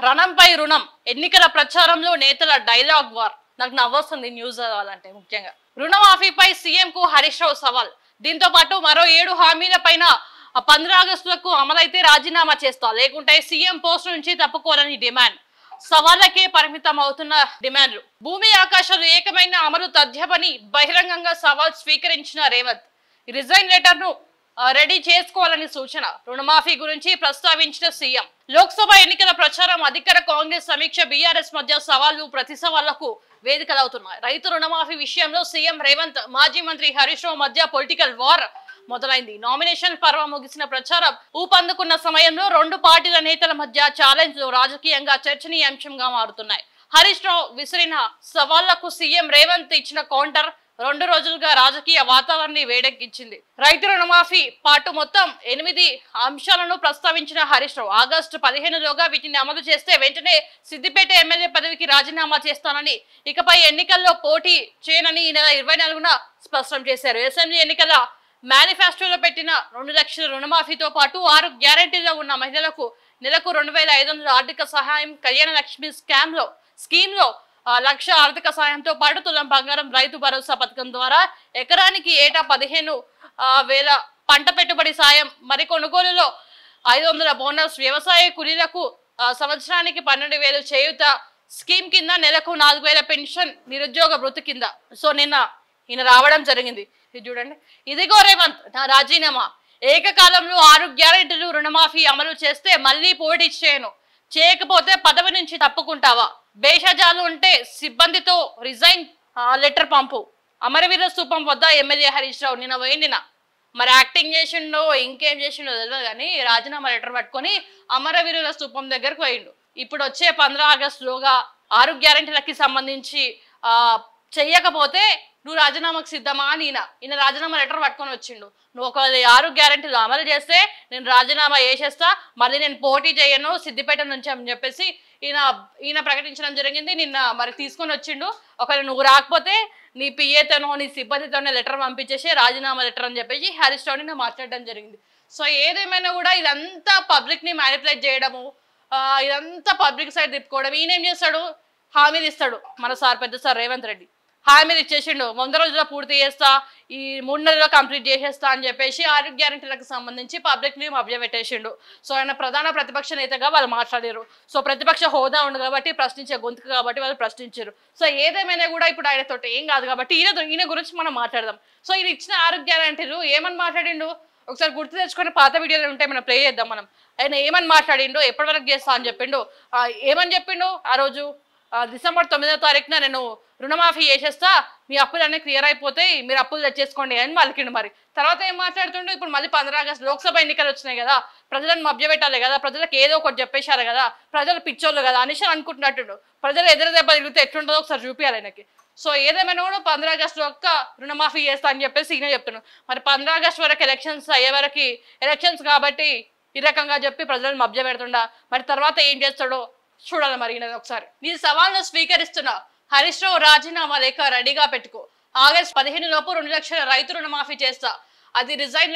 రణంపై రుణం ఎన్నికల ప్రచారంలో నేతల డైలాగ్ వార్. నాకు నవ్వొస్తుంది న్యూస్ చదవాలంటే. ముఖ్యంగా రుణమాఫీపై సీఎం కు హరీష్ రావు సవాల్. దీంతో పాటు మరో 7 హామీల పైన 15 ఆగస్టులకు అమలైతే రాజీనామా చేస్తా, లేకుంటే సీఎం పోస్ట్ నుంచి తప్పుకోవాలని డిమాండ్. సవాళ్లకే పరిమితం అవుతున్న డిమాండ్లు. భూమి ఆకాశాలు ఏకమైన అమలు తథ్యమని బహిరంగంగా సవాల్ స్వీకరించిన రేవంత్ రిజైన్ లెటర్ ను రెడీ చేసుకోవాలని సూచన. రుణమాఫీ గురించి ప్రస్తావించిన సీఎం. లోక్సభ ఎన్నికల ప్రచారం, అధికార కాంగ్రెస్ సమీక్ష, బీఆర్ఎస్ మధ్య సవాళ్లు ప్రతి సవాళ్లకు వేదికలవుతున్నాయి. రైతు రుణమాఫీ విషయంలో సీఎం రేవంత్, మాజీ మంత్రి హరీష్ రావు మధ్య పొలిటికల్ వార్ మొదలైంది. నామినేషన్ పర్వం ముగిసిన ప్రచారం ఊపందుకున్న సమయంలో 2 పార్టీల నేతల మధ్య ఛాలెంజ్లు రాజకీయంగా చర్చనీయాంశంగా మారుతున్నాయి. హరీష్ రావు విసిరిన సవాళ్లకు సీఎం రేవంత్ ఇచ్చిన కౌంటర్ 2 రోజులుగా రాజకీయ వాతావరణాన్ని వేడెక్కించింది. రైతు రుణమాఫీ పాటు మొత్తం 8 అంశాలను ప్రస్తావించిన హరీష్ రావు, ఆగస్టు 15లోగా వీటిని అమలు చేస్తే వెంటనే సిద్దిపేట ఎమ్మెల్యే పదవికి రాజీనామా చేస్తానని, ఇకపై ఎన్నికల్లో పోటీ చేయనని ఈ నెల 24న స్పష్టం చేశారు. అసెంబ్లీ ఎన్నికల మేనిఫెస్టోలో పెట్టిన 2 లక్షల రుణమాఫీతో పాటు 6 గ్యారెంటీలో ఉన్న మహిళలకు నెలకు 2500 ఆర్థిక సహాయం, కళ్యాణ లక్ష్మి స్కీమ్ లో 1,00,000 ఆర్థిక సహాయంతో పాటు తులం బంగారం, రైతు భరోసా పథకం ద్వారా ఎకరానికి ఏటా 15,000 పంట పెట్టుబడి సాయం, మరి కొనుగోలులో 500 బోనస్, వ్యవసాయ కూలీలకు సంవత్సరానికి 12,000 చేయూత స్కీమ్ కింద నెలకు 4,000 పెన్షన్, నిరుద్యోగ వృత్తి కింద. సో ఈయన రావడం జరిగింది. ఇది చూడండి, ఇదిగో రేవంత్ నా రాజీనామా. ఏకకాలంలో 6 గ్యారెంటీలు రుణమాఫీ అమలు చేస్తే మళ్ళీ పోటీ చేయకపోతే పదవి నుంచి తప్పుకుంటావా? బేషజాలు ఉంటే సిబ్బందితో రిజైన్ లెటర్ పంపు. అమరవీర స్థూపం వద్ద ఎమ్మెల్యే హరీష్ రావు నిన్న పోయిందిన. మరి యాక్టింగ్ చేసిండో ఇంకేం చేసిండో తెలియదు కానీ రాజీనామా లెటర్ పట్టుకొని అమరవీరుల స్థూపం దగ్గరకు పోయిండు. ఇప్పుడు వచ్చే 15 ఆగస్టులోగా 6 గ్యారెంటీలకి సంబంధించి చెయ్యకపోతే నువ్వు రాజీనామాకు సిద్ధమా అని ఈయన రాజీనామా లెటర్ పట్టుకొని వచ్చిండు. నువ్వు ఒక 6 గ్యారెంటీలు అమలు చేస్తే నేను రాజీనామా చేసేస్తా, మళ్ళీ నేను పోటీ చేయను సిద్దిపేట నుంచి అని చెప్పేసి ఈయన ప్రకటించడం జరిగింది. నిన్న మరి తీసుకొని వచ్చిండు. ఒకవేళ నువ్వు రాకపోతే నీ పిఏతోనో నీ సిబ్బందితోనే లెటర్ పంపించేసి రాజీనామా లెటర్ అని చెప్పేసి హరీష్ రావు నిన్న మాట్లాడడం జరిగింది. సో ఏదేమైనా కూడా ఇదంతా పబ్లిక్ ని మ్యానిపులేట్ చేయడము, ఇదంతా పబ్లిక్ సైడ్ తిప్పుకోవడం. ఈయన ఏం చేస్తాడు, హామీలు ఇస్తాడు. మన పెద్ద సార్ రేవంత్ రెడ్డి హామీలు ఇచ్చేసిండు. 100 రోజుల్లో పూర్తి చేస్తా, ఈ 3 నెలల్లో కంప్లీట్ చేసేస్తా అని చెప్పేసి 6 గ్యారెంటీలకు సంబంధించి పబ్లిక్ ని మభ్యపెట్టేసిండు. సో ఆయన ప్రధాన ప్రతిపక్ష నేతగా వాళ్ళు మాట్లాడారు. సో ప్రతిపక్ష హోదా ఉంది కాబట్టి, ప్రశ్నించే గొంతుకు కాబట్టి వాళ్ళు ప్రశ్నించారు. సో ఏదేమైనా కూడా ఇప్పుడు ఆయనతో ఏం కాదు కాబట్టి ఈయన గురించి మనం మాట్లాడదాం. సో ఈయన ఇచ్చిన 6 గ్యారెంటీలు ఏమని మాట్లాడిండు ఒకసారి గుర్తు తెచ్చుకొని పాత వీడియోలు ఉంటే మనం ప్లే చేద్దాం. మనం ఆయన ఏమని మాట్లాడిండు, ఎప్పటి వరకు చేస్తా అని చెప్పిండు, ఏమని చెప్పిండు ఆ రోజు డిసెంబర్ 9వ తారీఖున నేను రుణమాఫీ చేసేస్తా, మీ అప్పులన్నీ క్లియర్ అయిపోతాయి, మీరు అప్పులు తెచ్చేసుకోండి అని వాళ్ళకిండు. మరి తర్వాత ఏం మాట్లాడుతుండో ఇప్పుడు మళ్ళీ 15 ఆగస్టు లోక్సభ ఎన్నికలు వచ్చినాయి కదా, ప్రజలను మభ్యపెట్టాలి కదా, ప్రజలకు ఏదో ఒకటి చెప్పేశారు కదా, ప్రజలు పిచ్చోళ్ళు కదా అనేసి అనుకుంటున్నట్టు. ప్రజలు ఎదురు దెబ్బ తిరిగితే ఎట్లుంటుందో ఒకసారి చూపించాలి ఆయనకి. సో ఏదేమైనా కూడా 15 ఆగస్టు యొక్క రుణమాఫీ చేస్తా అని చెప్పేసి ఈయన చెప్తున్నాడు. మరి 15 ఆగస్టు వరకు ఎలక్షన్స్ అయ్యే వరకు ఎలక్షన్స్ కాబట్టి ఈ రకంగా చెప్పి ప్రజలను మభ్య పెడుతుండా. మరి తర్వాత ఏం చేస్తాడో చూడాలి. మరి ఒకసారి నీ సవాల్ను స్వీకరిస్తున్నా, హరీష్ రావు రాజీనామా లేఖ రెడీగా పెట్టుకో, ఆగస్టు 15 లోపు 2 లక్షల రైతు రుణమాఫీ చేస్తా, అది రిజైన్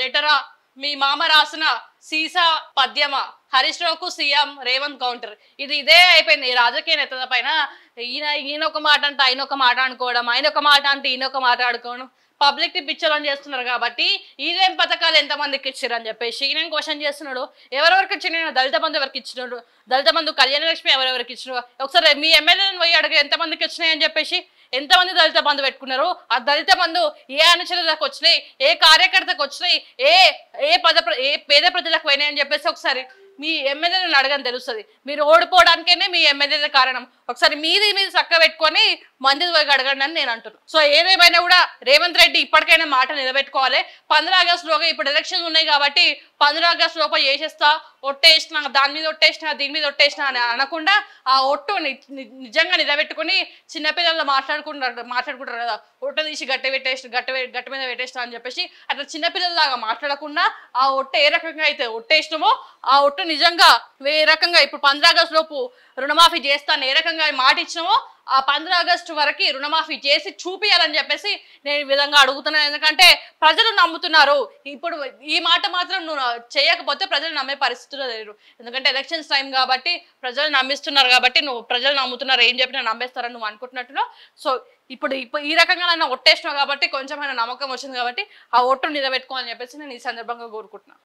లెటరా మీ మామ రాసిన సీసా పద్యమా? హరీష్ రావుకు సీఎం రేవంత్ కౌంటర్. ఇదే అయిపోయింది ఈ రాజకీయ నేతల పైన. ఈయన ఒక మాట అంటే ఆయన ఒక మాట అనుకోవడం, ఆయన ఒక మాట అంటే ఈయన ఒక మాట అనుకోవడం, పబ్లిక్ ని పిచ్చోళ్ళని చేస్తున్నారు. కాబట్టి ఈయన పథకాలు ఎంతమందికి ఇచ్చారు అని చెప్పేసి ఈయన క్వశ్చన్ చేస్తున్నాడు. ఎవరెవరికి ఇచ్చిన దళిత బంధు ఎవరికి ఇచ్చినాడు, దళిత బంధు కళ్యాణ లక్ష్మి ఎవరెవరికి ఇచ్చినాడు, ఒకసారి మీ ఎమ్మెల్యేలను పోయి అడిగి ఎంతమందికి వచ్చినాయి అని చెప్పేసి, ఎంతమంది దళిత బంధు పెట్టుకున్నారు, ఆ దళిత బంధు ఏ అనుచరులకు వచ్చినాయి, ఏ కార్యకర్తకు వచ్చినాయి, ఏ పేద ప్రజలకు పోయినాయి అని చెప్పేసి ఒకసారి మీ ఎమ్మెల్యేలను అడగని తెలుస్తుంది. మీరు ఓడిపోవడానికైనా మీ ఎమ్మెల్యేల కారణం. ఒకసారి మీది చక్క పెట్టుకొని మందిది పోయి అడగండి అని నేను అంటున్నాను. సో ఏదేమైనా కూడా రేవంత్ రెడ్డి ఇప్పటికైనా మాట నిలబెట్టుకోవాలి. 15 ఆగస్టులోగా ఇప్పుడు ఎలక్షన్స్ ఉన్నాయి కాబట్టి 15 ఆగస్టు లోపల చేసేస్తా, ఒట్టేసిన దాని మీద ఒట్టేసిన దీని మీద ఒట్టేసిన అని అనకుండా ఆ ఒట్టు నిజంగా నిలబెట్టుకుని చిన్నపిల్లలు మాట్లాడుకుంటారు కదా, ఒట్టు తీసి గట్టి మీద పెట్టేసిన అని చెప్పేసి అట్లా చిన్నపిల్లలాగా మాట్లాడకుండా ఆ ఒట్టు ఏ రకంగా అయితే ఒట్టేసినామో ఆ ఒట్టు ఒట్టు నిజంగా ఏ రకంగా ఇప్పుడు 15 ఆగస్టు లోపు రుణమాఫీ చేస్తాను ఏ రకంగా మాట ఇచ్చినామో ఆ 15 ఆగస్టు వరకు రుణమాఫీ చేసి చూపియాలని చెప్పేసి నేను ఈ విధంగా అడుగుతున్నాను. ఎందుకంటే ప్రజలు నమ్ముతున్నారు. ఇప్పుడు ఈ మాట మాత్రం నువ్వు చేయకపోతే ప్రజలు నమ్మే పరిస్థితుల్లో లేరు. ఎందుకంటే ఎలక్షన్స్ టైం కాబట్టి ప్రజలు నమ్మిస్తున్నారు కాబట్టి నువ్వు ప్రజలు నమ్ముతున్నారు ఏం చెప్పినా నమ్మేస్తారని నువ్వు అనుకుంటున్నట్టులో. సో ఇప్పుడు ఈ రకంగా నన్ను ఒట్టేసినావు కాబట్టి కొంచెమైనా నమ్మకం వచ్చింది కాబట్టి ఆ ఒట్టు నిలబెట్టుకోవాలని చెప్పేసి నేను ఈ సందర్భంగా కోరుకుంటున్నాను.